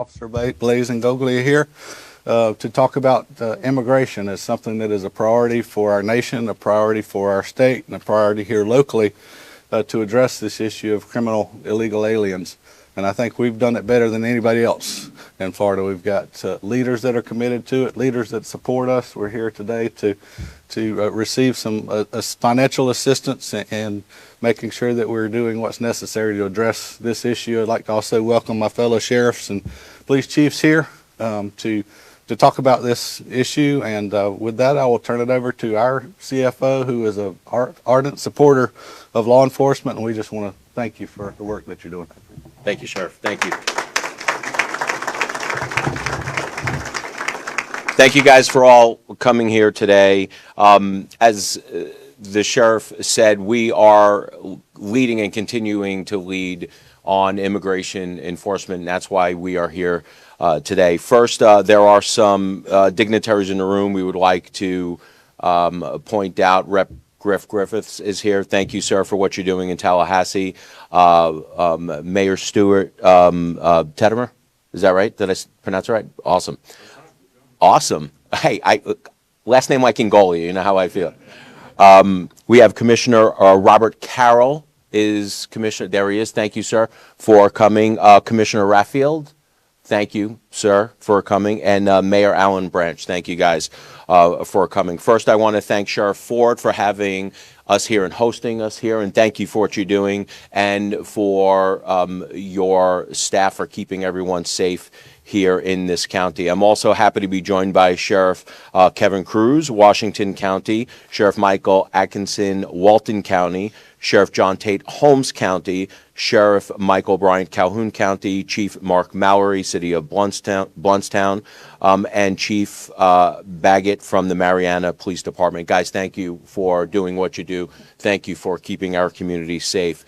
Officer Blaze Ingoglia here to talk about immigration as something that is a priority for our nation, a priority for our state, and a priority here locally to address this issue of criminal illegal aliens. And I think we've done it better than anybody else in Florida. We've got leaders that are committed to it, leaders that support us. We're here today to receive some financial assistance and making sure that we're doing what's necessary to address this issue. I'd like to also welcome my fellow sheriffs and police chiefs here to talk about this issue. And with that, I will turn it over to our CFO, who is an ardent supporter of law enforcement, and we just want to thank you for the work that you're doing. Thank you, Sheriff. Thank you. Thank you guys for all coming here today. As the Sheriff said, we are leading and continuing to lead on immigration enforcement, and that's why we are here today. First, there are some dignitaries in the room we would like to point out. Rep. Griff Griffiths is here. Thank you, sir, for what you're doing in Tallahassee. Mayor Stewart Teddimer, is that right? Did I pronounce it right? Awesome. Awesome. Hey, last name like Ingoglia, you know how I feel. We have Commissioner Robert Carroll is Commissioner. There he is. Thank you, sir, for coming. Commissioner Raffield, thank you, sir, for coming. And Mayor Alan Branch, thank you guys for coming. First, I want to thank Sheriff Ford for having us here and hosting us here, and thank you for what you're doing and for your staff for keeping everyone safe here in this county. I'm also happy to be joined by Sheriff Kevin Cruz, Washington County, Sheriff Michael Atkinson, Walton County, Sheriff John Tate, Holmes County, Sheriff Michael Bryant, Calhoun County, Chief Mark Mallory, City of Bluntstown, and Chief Baggett from the Mariana Police Department. Guys, thank you for doing what you do. Thank you for keeping our community safe.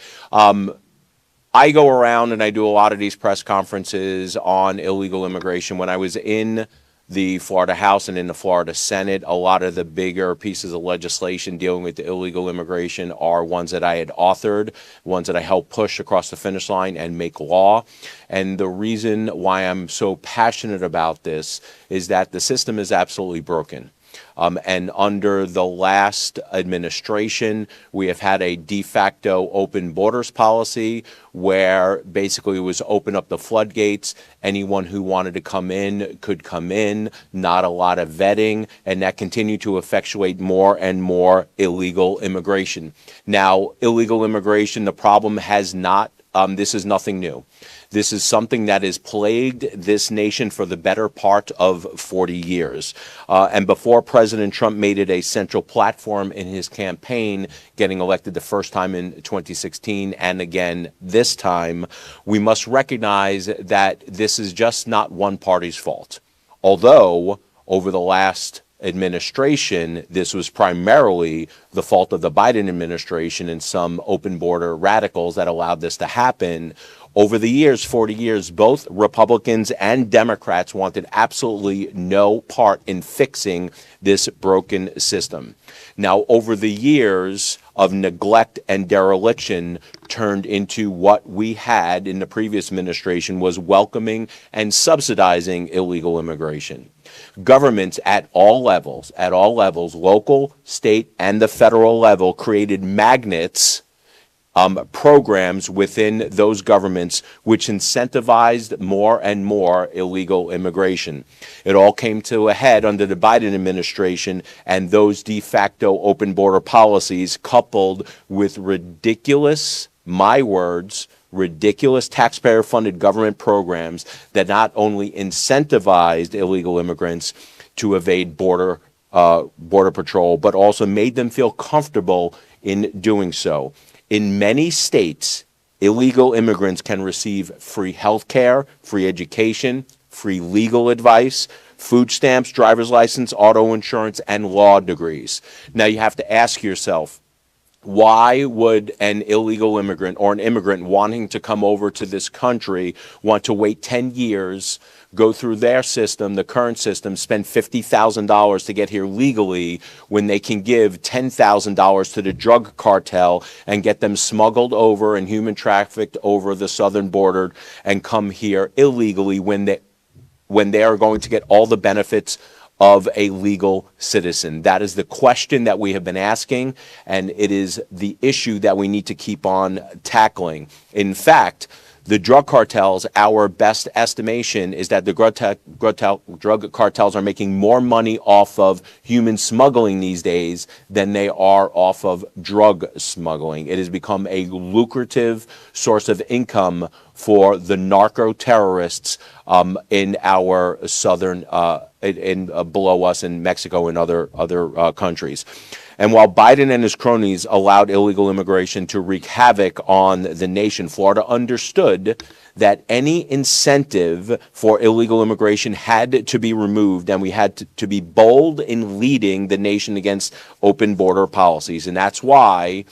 I go around and I do a lot of these press conferences on illegal immigration. When I was in the Florida House and in the Florida Senate, a lot of the bigger pieces of legislation dealing with the illegal immigration are ones that I had authored, ones that I helped push across the finish line and make law. And the reason why I'm so passionate about this is that the system is absolutely broken. And under the last administration, we have had a de facto open borders policy where basically it was open up the floodgates. Anyone who wanted to come in could come in, not a lot of vetting, and that continued to effectuate more and more illegal immigration. Now, illegal immigration, the problem has not, this is nothing new. This is something that has plagued this nation for the better part of 40 years. And before President Trump made it a central platform in his campaign, getting elected the first time in 2016 and again this time, we must recognize that this is just not one party's fault. Although, over the last administration, this was primarily the fault of the Biden administration and some open border radicals that allowed this to happen. Over the years, 40 years, both Republicans and Democrats wanted absolutely no part in fixing this broken system. Now, over the years of neglect and dereliction turned into what we had in the previous administration was welcoming and subsidizing illegal immigration. Governments at all levels, local, state, and the federal level, created magnets, programs within those governments which incentivized more and more illegal immigration. It all came to a head under the Biden administration and those de facto open border policies, coupled with ridiculous, my words, ridiculous taxpayer-funded government programs that not only incentivized illegal immigrants to evade border patrol, but also made them feel comfortable in doing so. In many states, illegal immigrants can receive free health care, free education, free legal advice, food stamps, driver's license, auto insurance, and law degrees. Now you have to ask yourself, Why would an illegal immigrant or an immigrant wanting to come over to this country want to wait 10 years, go through their system, the current system, spend $50,000 to get here legally when they can give $10,000 to the drug cartel and get them smuggled over and human trafficked over the southern border and come here illegally when they are going to get all the benefits of a legal citizen? That is the question that we have been asking, and it is the issue that we need to keep on tackling. In fact, the drug cartels, our best estimation is that the drug cartels are making more money off of human smuggling these days than they are off of drug smuggling. It has become a lucrative source of income for the narco terrorists in our southern, below us in Mexico and other countries. And while Biden and his cronies allowed illegal immigration to wreak havoc on the nation, Florida understood that any incentive for illegal immigration had to be removed, and we had to be bold in leading the nation against open border policies. And that's why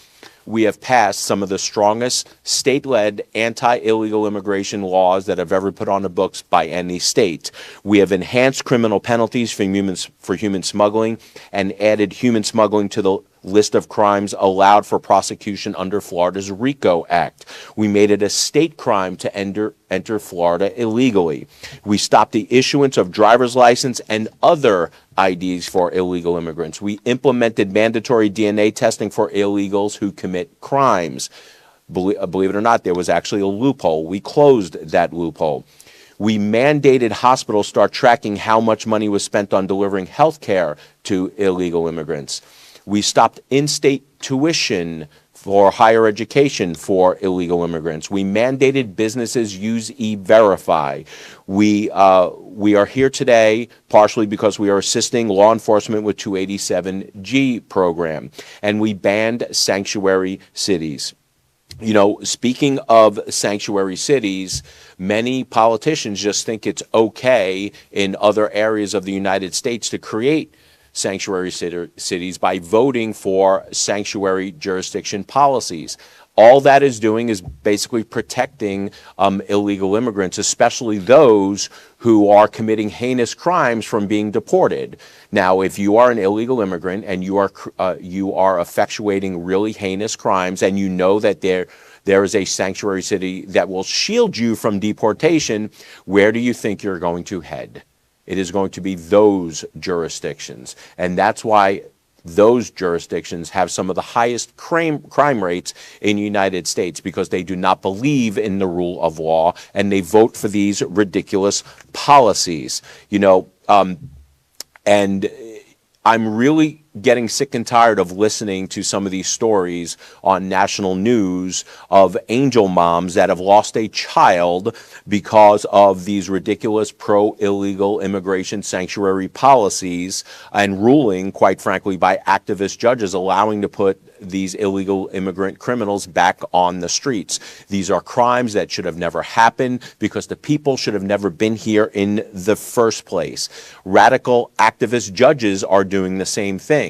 we have passed some of the strongest state-led anti-illegal immigration laws that have ever put on the books by any state. We have enhanced criminal penalties for human smuggling and added human smuggling to the list of crimes allowed for prosecution under Florida's RICO Act. We made it a state crime to enter Florida illegally. We stopped the issuance of driver's license and other IDs for illegal immigrants. We implemented mandatory DNA testing for illegals who commit crimes. Believe it or not, there was actually a loophole. We closed that loophole. We mandated hospitals start tracking how much money was spent on delivering health care to illegal immigrants. We stopped in-state tuition for higher education for illegal immigrants. We mandated businesses use E-Verify. We are here today partially because we are assisting law enforcement with 287G program, and we banned sanctuary cities. You know, speaking of sanctuary cities, many politicians just think it's okay in other areas of the United States to create sanctuary cities by voting for sanctuary jurisdiction policies. All that is doing is basically protecting illegal immigrants, especially those who are committing heinous crimes, from being deported. Now, if you are an illegal immigrant and you are effectuating really heinous crimes, and you know that there is a sanctuary city that will shield you from deportation, where do you think you're going to head? It is going to be those jurisdictions. And that's why those jurisdictions have some of the highest crime rates in the United States, because they do not believe in the rule of law and they vote for these ridiculous policies. You know, and I'm really getting sick and tired of listening to some of these stories on national news of angel moms that have lost a child because of these ridiculous pro-illegal immigration sanctuary policies and ruling, quite frankly, by activist judges allowing to put these illegal immigrant criminals back on the streets. These are crimes that should have never happened because the people should have never been here in the first place. Radical activist judges are doing the same thing.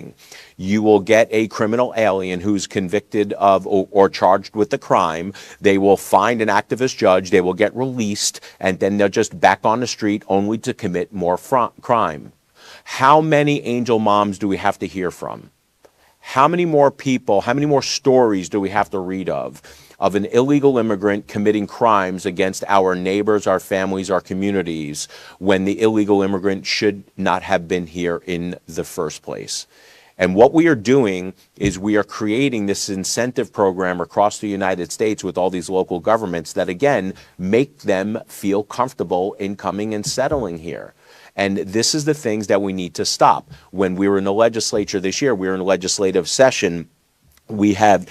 You will get a criminal alien who's convicted of or charged with the crime. They will find an activist judge, they will get released, and then they're just back on the street only to commit more crime. How many angel moms do we have to hear from? How many more people, how many more stories do we have to read of an illegal immigrant committing crimes against our neighbors, our families, our communities, when the illegal immigrant should not have been here in the first place? And what we are doing is we are creating this incentive program across the United States with all these local governments that, again, make them feel comfortable in coming and settling here. And this is the things that we need to stop. When we were in the legislature this year, we were in a legislative session, we had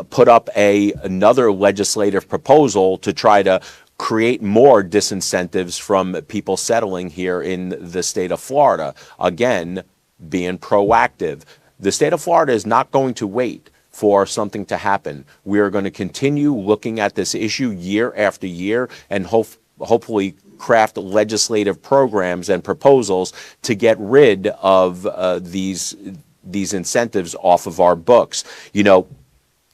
put up another legislative proposal to try to create more disincentives from people settling here in the state of Florida. Again, being proactive. The state of Florida is not going to wait for something to happen. We are going to continue looking at this issue year after year and hopefully craft legislative programs and proposals to get rid of these incentives off of our books. You know,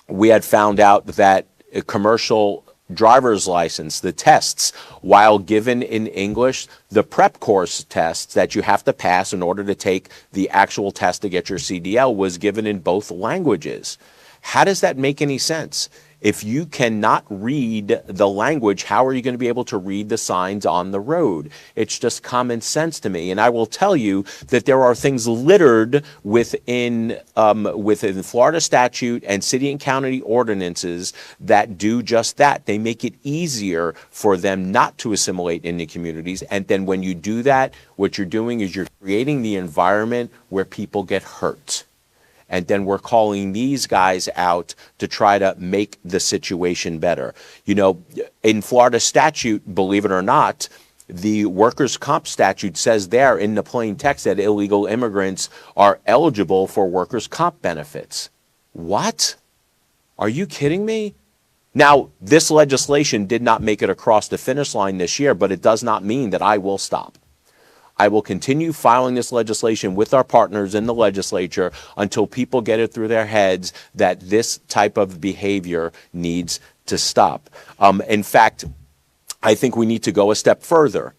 we had found out that a commercial driver's license, the tests, while given in English, the prep course tests that you have to pass in order to take the actual test to get your CDL was given in both languages. How does that make any sense? If you cannot read the language, how are you going to be able to read the signs on the road? It's just common sense to me. And I will tell you that there are things littered within Florida statute and city and county ordinances that do just that. They make it easier for them not to assimilate into communities. And then when you do that, what you're doing is you're creating the environment where people get hurt. And then we're calling these guys out to try to make the situation better. You know, in Florida statute, believe it or not, the workers' comp statute says there in the plain text that illegal immigrants are eligible for workers' comp benefits. What? Are you kidding me? Now, this legislation did not make it across the finish line this year, but it does not mean that I will stop. I will continue filing this legislation with our partners in the legislature until people get it through their heads that this type of behavior needs to stop. In fact, I think we need to go a step further.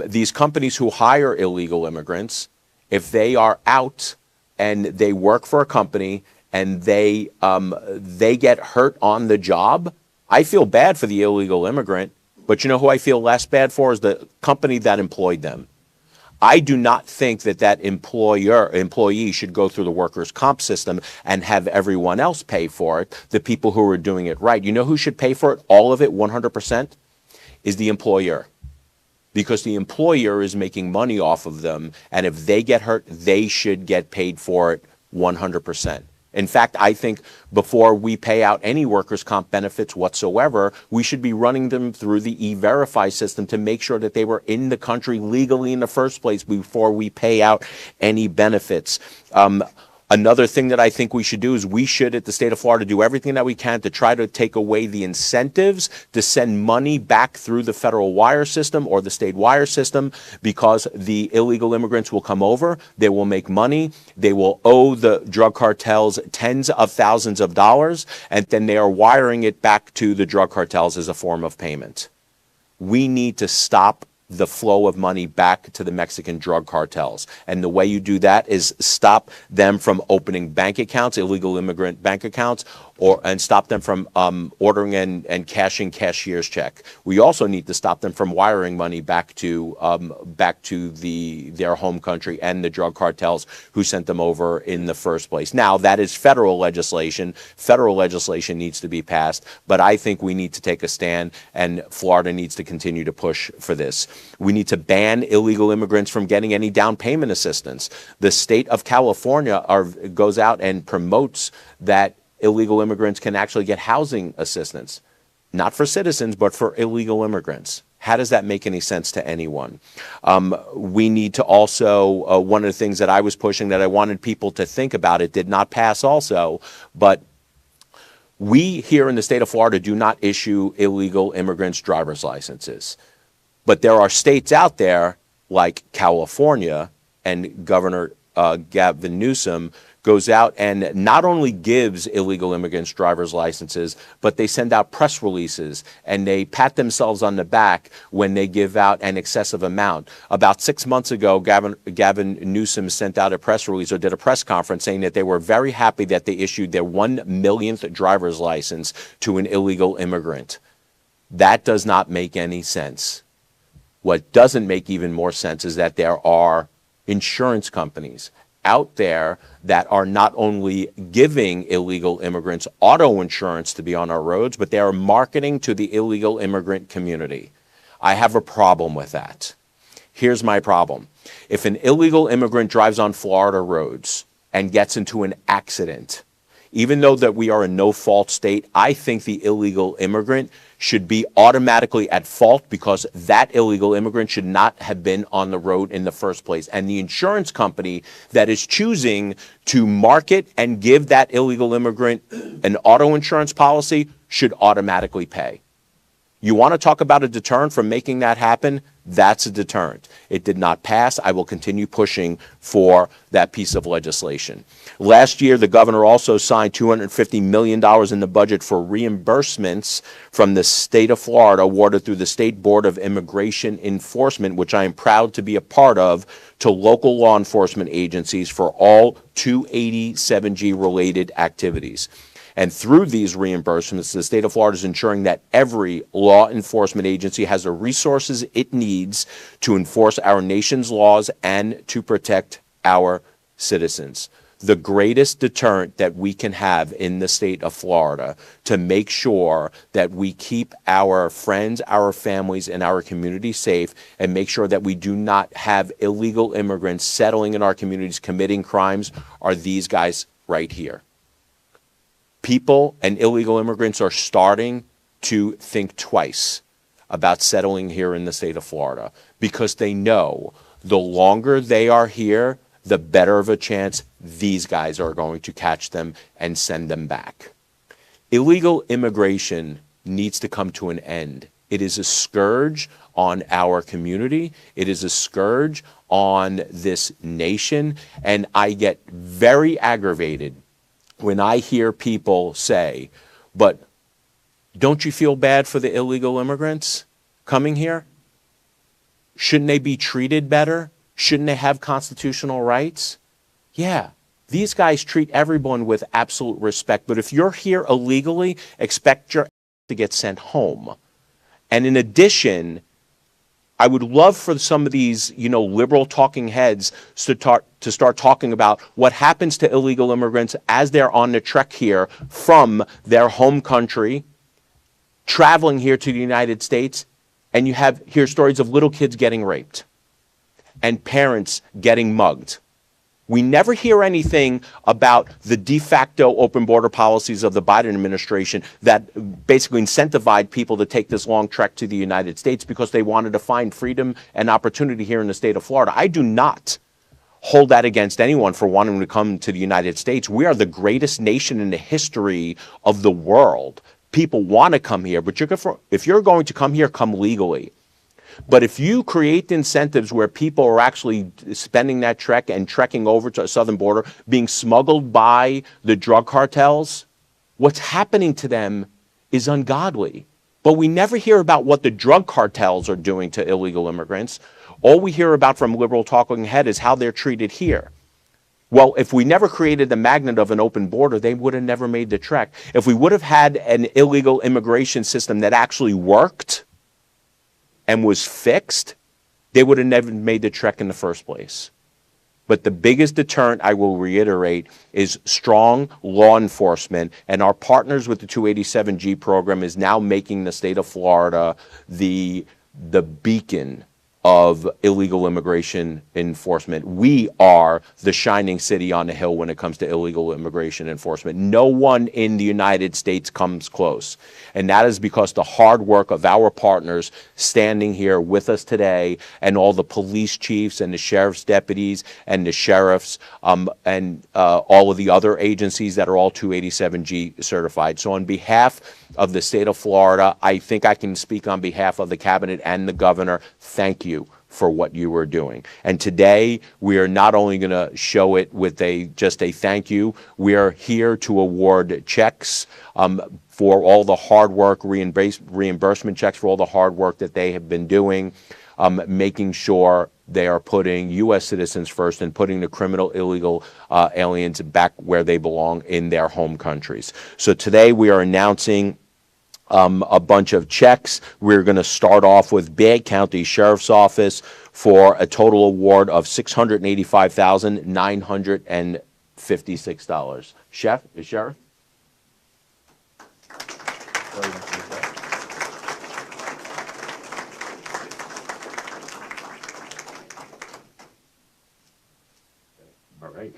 These companies who hire illegal immigrants, if they are out and they work for a company and they get hurt on the job, I feel bad for the illegal immigrant, but you know who I feel less bad for is the company that employed them. I do not think that that employee should go through the workers' comp system and have everyone else pay for it, the people who are doing it right. You know who should pay for it, all of it, 100%? Is the employer. Because the employer is making money off of them, and if they get hurt, they should get paid for it 100%. In fact, I think before we pay out any workers' comp benefits whatsoever, we should be running them through the E-Verify system to make sure that they were in the country legally in the first place before we pay out any benefits. Another thing that I think we should do is we should, at the state of Florida, do everything that we can to try to take away the incentives to send money back through the federal wire system or the state wire system, because the illegal immigrants will come over, they will make money, they will owe the drug cartels tens of thousands of dollars, and then they are wiring it back to the drug cartels as a form of payment. We need to stop the flow of money back to the Mexican drug cartels. And the way you do that is stop them from opening bank accounts, illegal immigrant bank accounts, and stop them from ordering and cashing cashier's check. We also need to stop them from wiring money back to their home country and the drug cartels who sent them over in the first place. Now, that is federal legislation. Federal legislation needs to be passed, but I think we need to take a stand, and Florida needs to continue to push for this. We need to ban illegal immigrants from getting any down payment assistance. The state of California goes out and promotes that illegal immigrants can actually get housing assistance, not for citizens, but for illegal immigrants. How does that make any sense to anyone? We need to also, one of the things that I was pushing that I wanted people to think about, it did not pass also, but we here in the state of Florida do not issue illegal immigrants driver's licenses. But there are states out there like California, and Governor Gavin Newsom goes out and not only gives illegal immigrants driver's licenses, but they send out press releases and they pat themselves on the back when they give out an excessive amount. About 6 months ago, Gavin Newsom sent out a press release or did a press conference saying that they were very happy that they issued their 1 millionth driver's license to an illegal immigrant. That does not make any sense. What doesn't make even more sense is that there are insurance companies out there that are not only giving illegal immigrants auto insurance to be on our roads, but they are marketing to the illegal immigrant community. I have a problem with that. Here's my problem. If an illegal immigrant drives on Florida roads and gets into an accident, even though that we are a no-fault state, I think the illegal immigrant should be automatically at fault because that illegal immigrant should not have been on the road in the first place. And the insurance company that is choosing to market and give that illegal immigrant an auto insurance policy should automatically pay. You want to talk about a deterrent from making that happen? That's a deterrent. It did not pass. I will continue pushing for that piece of legislation. Last year, the governor also signed $250 million in the budget for reimbursements from the state of Florida awarded through the State Board of Immigration Enforcement, which I am proud to be a part of, to local law enforcement agencies for all 287G related activities. And through these reimbursements, the state of Florida is ensuring that every law enforcement agency has the resources it needs to enforce our nation's laws and to protect our citizens. The greatest deterrent that we can have in the state of Florida to make sure that we keep our friends, our families, and our community safe, and make sure that we do not have illegal immigrants settling in our communities committing crimes are these guys right here. People and illegal immigrants are starting to think twice about settling here in the state of Florida because they know the longer they are here, the better of a chance these guys are going to catch them and send them back. Illegal immigration needs to come to an end. It is a scourge on our community. It is a scourge on this nation. And I get very aggravated when I hear people say, but don't you feel bad for the illegal immigrants coming here? Shouldn't they be treated better? Shouldn't they have constitutional rights? Yeah, these guys treat everyone with absolute respect. But if you're here illegally, expect your to get sent home. And in addition, I would love for some of these, liberal talking heads to start talking about what happens to illegal immigrants as they're on the trek here from their home country, traveling here to the United States, and you hear stories of little kids getting raped and parents getting mugged. We never hear anything about the de facto open border policies of the Biden administration that basically incentivized people to take this long trek to the United States because they wanted to find freedom and opportunity here in the state of Florida. I do not hold that against anyone for wanting to come to the United States. We are the greatest nation in the history of the world. People want to come here, but if you're going to come here, come legally. But if you create incentives where people are actually spending that trek and trekking over to a southern border, being smuggled by the drug cartels, what's happening to them is ungodly. But we never hear about what the drug cartels are doing to illegal immigrants. All we hear about from liberal talking head is how they're treated here. Well, if we never created the magnet of an open border, they would have never made the trek. If we would have had an illegal immigration system that actually worked and was fixed, they would have never made the trek in the first place. But the biggest deterrent, I will reiterate, is strong law enforcement. And our partners with the 287G program is now making the state of Florida the beacon of illegal immigration enforcement. We are the shining city on the hill when it comes to illegal immigration enforcement. No one in the United States comes close. And that is because the hard work of our partners standing here with us today, and all the police chiefs and the sheriff's deputies and the sheriffs and all of the other agencies that are all 287G certified. So on behalf of the state of Florida, I think I can speak on behalf of the cabinet and the governor. Thank you for what you were doing. And today, we are not only going to show it with just a thank you, we are here to award checks for all the hard work, reimbursement checks for all the hard work that they have been doing, making sure they are putting U.S. citizens first and putting the criminal illegal aliens back where they belong in their home countries. So today we are announcing a bunch of checks. We're going to start off with Bay County Sheriff's Office for a total award of $685,956. Sheriff? All right.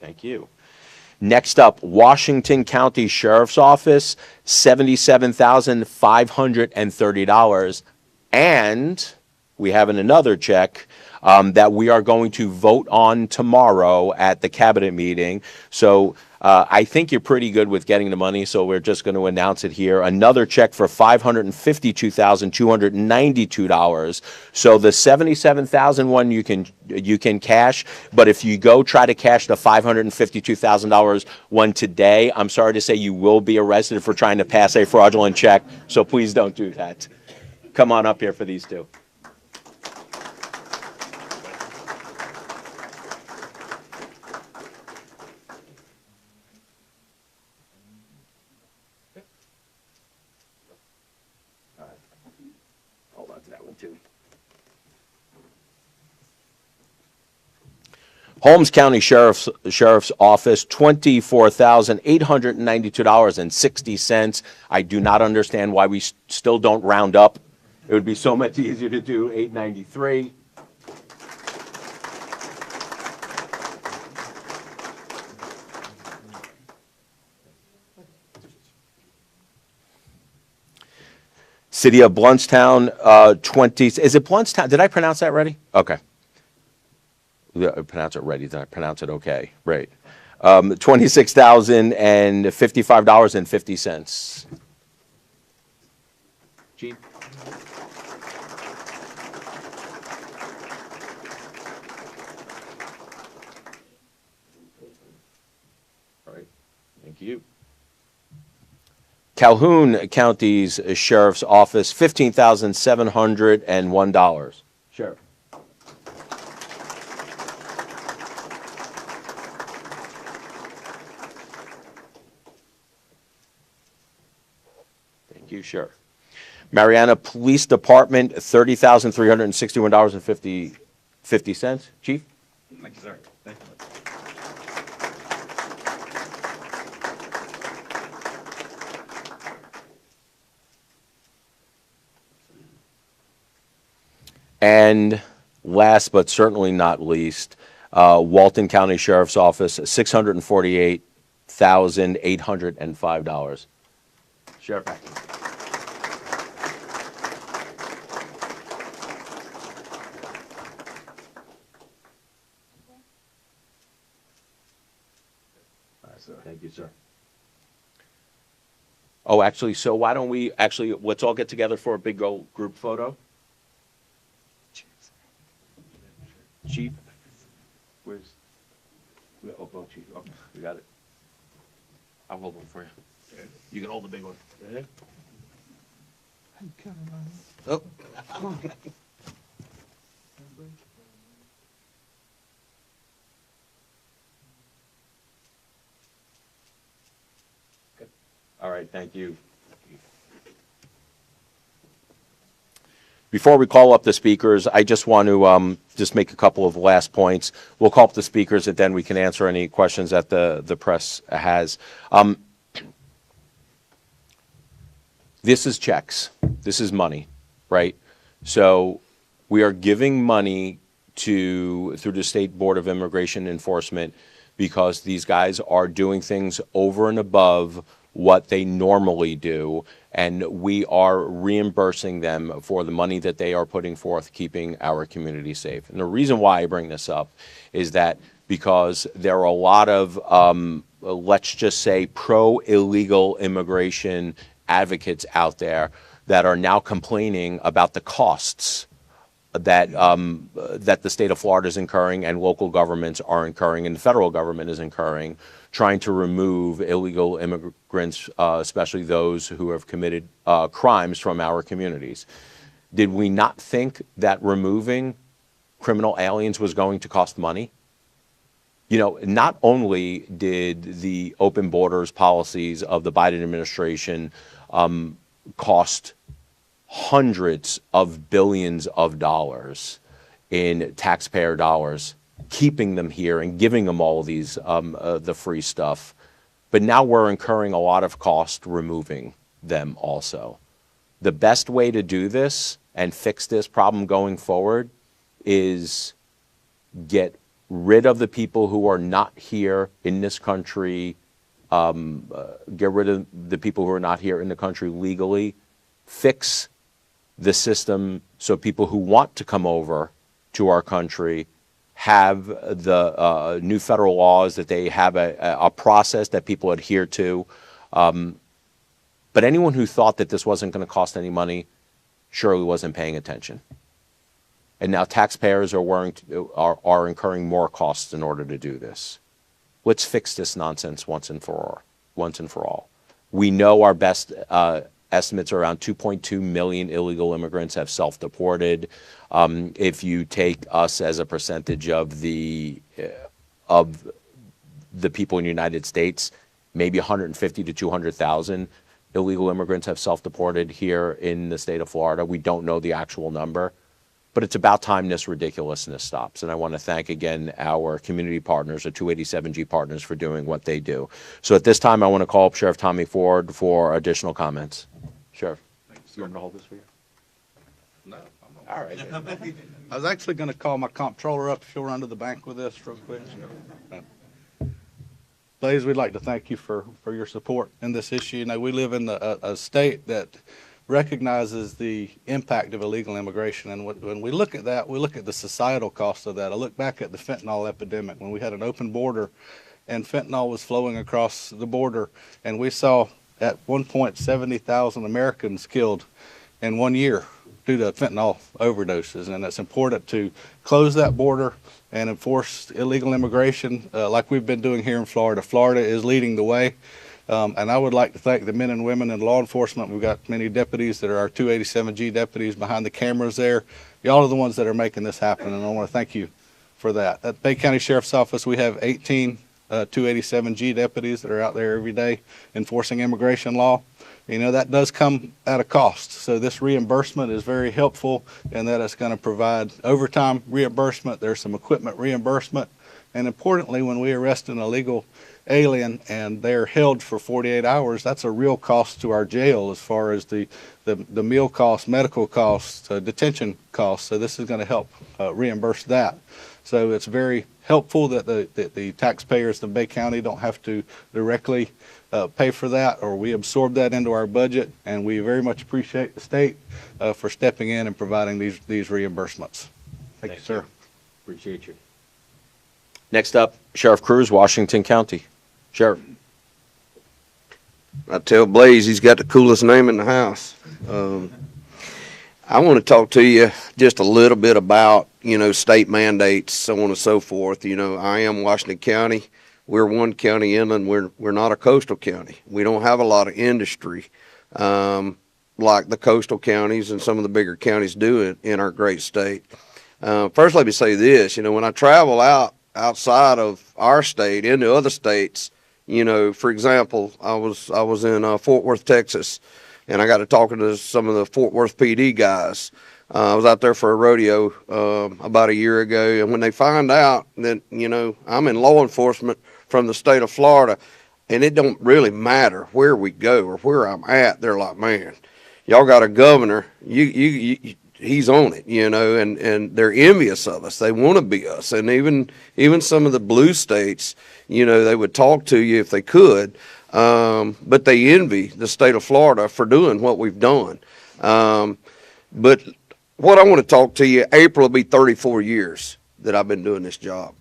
Thank you. Next up, Washington County Sheriff's Office, $77,530. And we have another check that we are going to vote on tomorrow at the cabinet meeting. So I think you're pretty good with getting the money, so we're just going to announce it here. Another check for $552,292. So the $77,000 one you can cash, but if you go try to cash the $552,000 one today, I'm sorry to say you will be arrested for trying to pass a fraudulent check. So please don't do that. Come on up here for these two. Hold on to that one too. Holmes County Sheriff's Office, $24,892.60. I do not understand why we still don't round up. It would be so much easier to do $893. City of Bluntstown, is it Bluntstown? Did I pronounce that ready? Okay. I pronounce it ready. Did I pronounce it okay? Right. $26,055.50. Chief? All right. Thank you. Calhoun County's Sheriff's Office, $15,701. Sheriff. Thank you, Sheriff. Mariana Police Department, $30,361.50. Chief? Thank you, sir. Thank you. And last but certainly not least, Walton County Sheriff's Office, $648,805. Sheriff. Thank you, sir. Oh, actually, so why don't we let's all get together for a big group photo? Chief, where's? Oh, Chief. Okay, we got it. I'll hold one for you. You can hold the big one. Oh. All right, thank you. Before we call up the speakers, I just want to just make a couple of last points. We'll call up the speakers, and then we can answer any questions that the press has. This is checks. This is money, right? So we are giving money through the State Board of Immigration Enforcement because these guys are doing things over and above what they normally do, and we are reimbursing them for the money that they are putting forth, keeping our community safe. And the reason why I bring this up is that because there are a lot of, let's just say, pro-illegal immigration advocates out there that are now complaining about the costs that that the state of Florida is incurring and local governments are incurring and the federal government is incurring, trying to remove illegal immigrants, especially those who have committed crimes from our communities. Did we not think that removing criminal aliens was going to cost money? You know, not only did the open borders policies of the Biden administration cost hundreds of billions of dollars in taxpayer dollars, keeping them here and giving them all these the free stuff, but now we're incurring a lot of cost removing them also. The best way to do this and fix this problem going forward is get rid of the people who are not here in this country, get rid of the people who are not here in the country legally, fix the system so people who want to come over to our country have the new federal laws, that they have a process that people adhere to. But anyone who thought that this wasn't going to cost any money surely wasn't paying attention. And now taxpayers are incurring more costs in order to do this. Let's fix this nonsense once and for all. We know our best estimates are around 2.2 million illegal immigrants have self-deported. If you take us as a percentage of the people in the United States, maybe 150 to 200,000 illegal immigrants have self-deported here in the state of Florida. We don't know the actual number, but it's about time this ridiculousness stops. And I want to thank again our community partners, the 287G partners, for doing what they do. So at this time, I want to call up Sheriff Tommy Ford for additional comments. Sheriff, you want me to hold this for you? No. All right. I was actually going to call my comptroller up if you'll run to the bank with this real quick. Ladies, we'd like to thank you for your support in this issue. You know, we live in a state that recognizes the impact of illegal immigration, and when we look at that, we look at the societal cost of that. I look back at the fentanyl epidemic when we had an open border and fentanyl was flowing across the border, and we saw at one point 70,000 Americans killed in 1 year due to fentanyl overdoses. And it's important to close that border and enforce illegal immigration like we've been doing here in Florida. Florida is leading the way. And I would like to thank the men and women in law enforcement. We've got many deputies that are our 287G deputies behind the cameras there. Y'all are the ones that are making this happen, and I want to thank you for that. At Bay County Sheriff's Office, we have 18 287G deputies that are out there every day enforcing immigration law. You know, that does come at a cost. So this reimbursement is very helpful in that it's going to provide overtime reimbursement. There's some equipment reimbursement. And importantly, when we arrest an illegal alien and they're held for 48 hours, that's a real cost to our jail as far as the meal costs, medical costs, detention costs. So this is going to help reimburse that. So it's very helpful that the taxpayers in Bay County don't have to directly pay for that, or we absorb that into our budget, and we very much appreciate the state for stepping in and providing these reimbursements. Thank you, sir. Appreciate you. Next up, Sheriff Cruz, Washington County. Sheriff. I tell Blaze he's got the coolest name in the house. I want to talk to you just a little bit about, you know, state mandates, so on and so forth. You know, I am Washington County. We're one county inland. We're not a coastal county. We don't have a lot of industry like the coastal counties and some of the bigger counties do in our great state. First, let me say this. You know, when I travel outside of our state into other states, you know, for example, I was in Fort Worth, Texas, and I got to talking to some of the Fort Worth PD guys. I was out there for a rodeo about a year ago, and when they find out that, you know, I'm in law enforcement from the state of Florida, and it don't really matter where we go or where I'm at, they're like, man, y'all got a governor, he's on it, you know, and they're envious of us. They want to be us. And even some of the blue states, you know, they would talk to you if they could, but they envy the state of Florida for doing what we've done. But what I want to talk to you, April will be 34 years that I've been doing this job.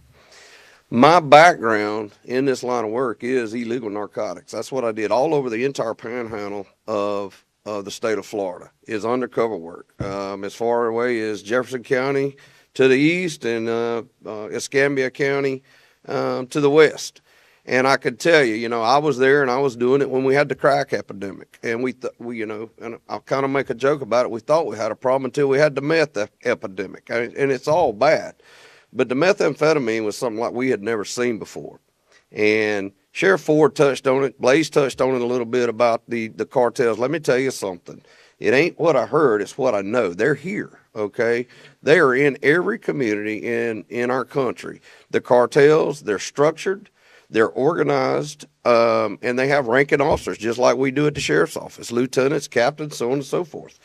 My background in this line of work is illegal narcotics. That's what I did all over the entire panhandle of the state of Florida, is undercover work. As far away as Jefferson County to the east and Escambia County to the west. And I could tell you, you know, I was there and I was doing it when we had the crack epidemic. And we you know, and I'll kind of make a joke about it. We thought we had a problem until we had the meth epidemic. And it's all bad. But the methamphetamine was something like we had never seen before. And Sheriff Ford touched on it. Blaze touched on it a little bit about the cartels. Let me tell you something. It ain't what I heard, it's what I know. They're here, okay? They are in every community in our country. The cartels, they're structured, they're organized, and they have ranking officers, just like we do at the sheriff's office, lieutenants, captains, so on and so forth.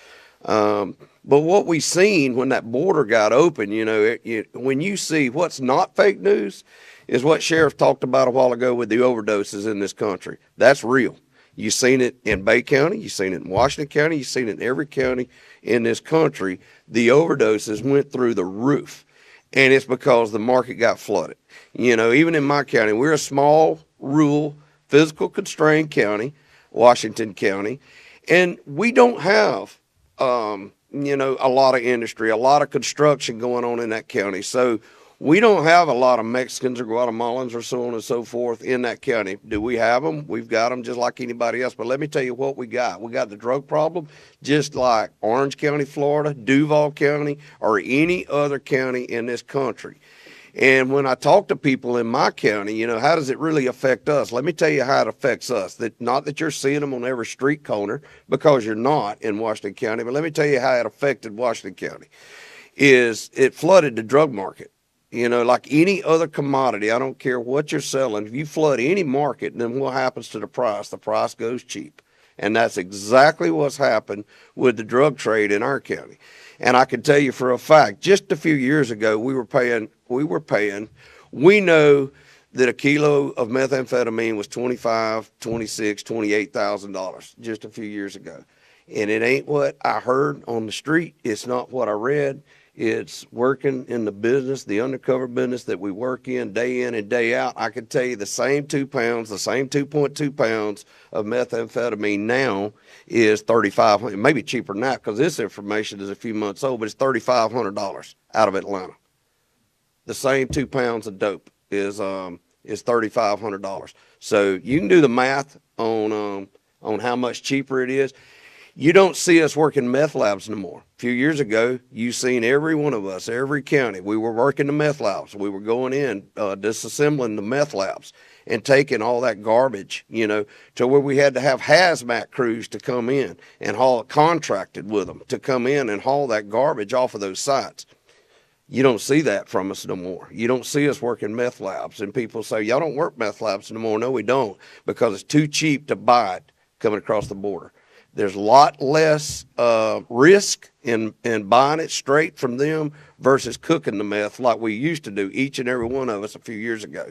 But what we seen when that border got open, you know, when you see what's not fake news, is what Sheriff talked about a while ago with the overdoses in this country. That's real. You've seen it in Bay County. You've seen it in Washington County. You've seen it in every county in this country. The overdoses went through the roof. And it's because the market got flooded. You know, even in my county, we're a small, rural, physical constrained county, Washington County, and we don't have, you know, a lot of industry, a lot of construction going on in that county. So we don't have a lot of Mexicans or Guatemalans or so on and so forth in that county. Do we have them? We've got them just like anybody else. But let me tell you what we got. We got the drug problem just like Orange County, Florida, Duval County, or any other county in this country. And when I talk to people in my county, you know, how does it really affect us? Let me tell you how it affects us. That not that you're seeing them on every street corner, because you're not in Washington County, but let me tell you how it affected Washington County. Is it flooded the drug market. You know, like any other commodity, I don't care what you're selling. If you flood any market, then what happens to the price? The price goes cheap. And that's exactly what's happened with the drug trade in our county. And I can tell you for a fact, just a few years ago, we know that a kilo of methamphetamine was $25,000, $26,000, $28,000 just a few years ago. And it ain't what I heard on the street. It's not what I read. It's working in the business, the undercover business that we work in and day out. I can tell you the same 2 pounds, the same 2.2 pounds of methamphetamine now is $3,500, maybe cheaper than that because this information is a few months old, but it's $3,500 out of Atlanta. The same 2 pounds of dope is $3,500. So you can do the math on how much cheaper it is. You don't see us working meth labs no more. A few years ago, you seen every one of us, every county, we were working the meth labs. We were going in, disassembling the meth labs and taking all that garbage, you know, to where we had to have hazmat crews to come in and haul, contracted with them to come in and haul that garbage off of those sites. You don't see that from us no more. You don't see us working meth labs. And people say, y'all don't work meth labs no more. No, we don't, because it's too cheap to buy it coming across the border. There's a lot less risk in buying it straight from them versus cooking the meth like we used to do, each and every one of us a few years ago.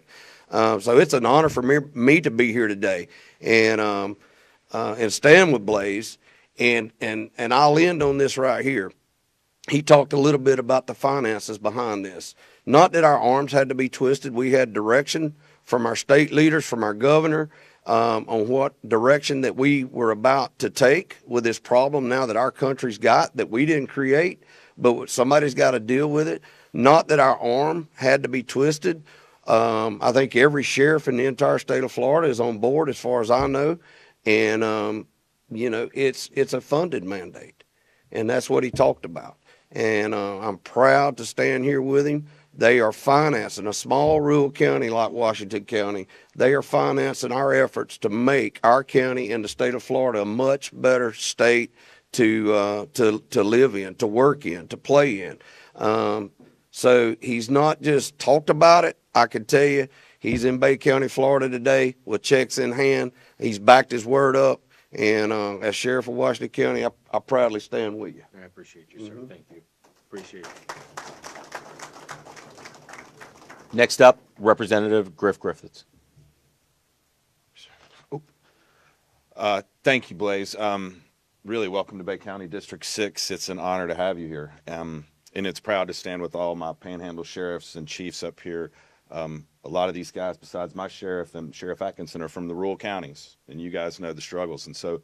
So it's an honor for me to be here today and stand with Blaze. And I'll end on this right here. He talked a little bit about the finances behind this. Not that our arms had to be twisted. We had direction from our state leaders, from our governor, on what direction that we were about to take with this problem now that our country's got, that we didn't create, but somebody's got to deal with it. Not that our arm had to be twisted. I think every sheriff in the entire state of Florida is on board as far as I know. And, you know, it's a funded mandate. And that's what he talked about. And I'm proud to stand here with him. They are financing a small rural county like Washington County. They are financing our efforts to make our county and the state of Florida a much better state to live in, to work in, to play in. So he's not just talked about it. I can tell you, he's in Bay County, Florida today with checks in hand. He's backed his word up. And as Sheriff of Washington County, I proudly stand with you. I appreciate you, sir. Thank you. Appreciate it. Next up, Representative Griff Griffiths. Thank you, Blaze. Really welcome to Bay County District 6. It's an honor to have you here. And it's proud to stand with all my panhandle sheriffs and chiefs up here. A lot of these guys, besides my sheriff and Sheriff Atkinson, are from the rural counties, and you guys know the struggles. And so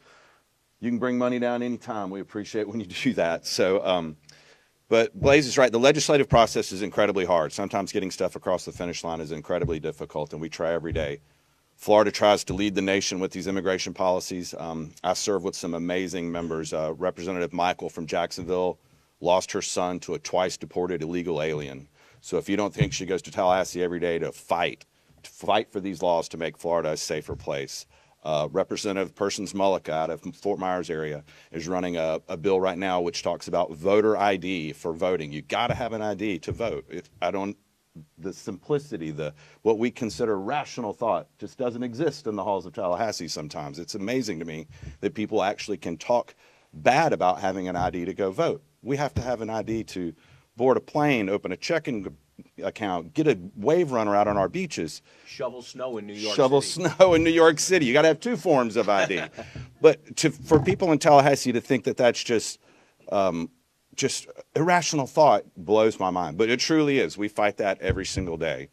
you can bring money down anytime. We appreciate when you do that. So, but Blaze is right. The legislative process is incredibly hard. Sometimes getting stuff across the finish line is incredibly difficult, and we try every day. Florida tries to lead the nation with these immigration policies. I serve with some amazing members. Representative Michael from Jacksonville lost her son to a twice deported illegal alien. So if you don't think she goes to Tallahassee every day to fight for these laws to make Florida a safer place. Representative Persons Mullica out of Fort Myers area is running a bill right now which talks about voter ID for voting. You got to have an ID to vote. The simplicity, what we consider rational thought just doesn't exist in the halls of Tallahassee sometimes. It's amazing to me that people actually can talk bad about having an ID to go vote. We have to have an ID to board a plane, open a checking account. Get a wave runner out on our beaches. Shovel snow in New York Shovel City. snow in New York City. You got to have two forms of ID. But for people in Tallahassee to think that that's just irrational thought blows my mind. But it truly is. We fight that every single day.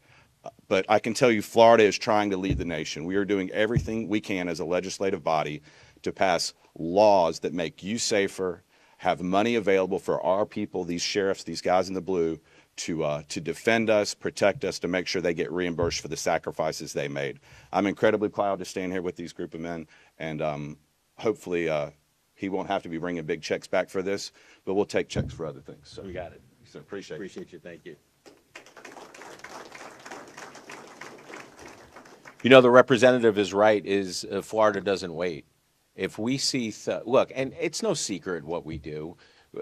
But I can tell you, Florida is trying to lead the nation. We are doing everything we can as a legislative body to pass laws that make you safer, have money available for our people, these sheriffs, these guys in the blue, to defend us, protect us, to make sure they get reimbursed for the sacrifices they made. I'm incredibly proud to stand here with these group of men, and hopefully he won't have to be bringing big checks back for this, but we'll take checks for other things. So We got it. so appreciate it. Appreciate you. Thank you. You know, the representative is right, Florida doesn't wait. If we see, look, and it's no secret what we do.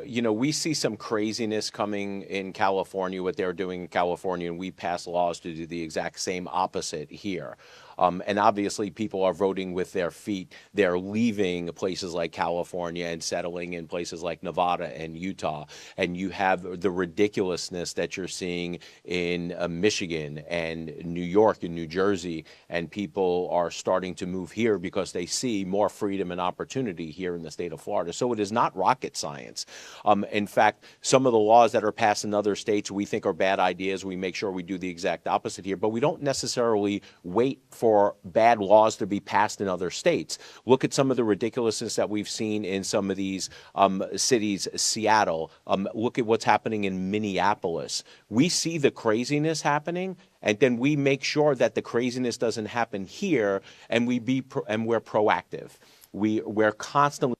You know, we see some craziness coming in California, what they're doing in California, and we pass laws to do the exact same opposite here. And obviously, people are voting with their feet. They're leaving places like California and settling in places like Nevada and Utah. And you have the ridiculousness that you're seeing in Michigan and New York and New Jersey. And people are starting to move here because they see more freedom and opportunity here in the state of Florida. So it is not rocket science. In fact, some of the laws that are passed in other states we think are bad ideas. We make sure we do the exact opposite here. But we don't necessarily wait for bad laws to be passed in other states. Look at some of the ridiculousness that we've seen in some of these cities, Seattle. Look at what's happening in Minneapolis. We see the craziness happening, and then we make sure that the craziness doesn't happen here, and we're proactive. We're constantly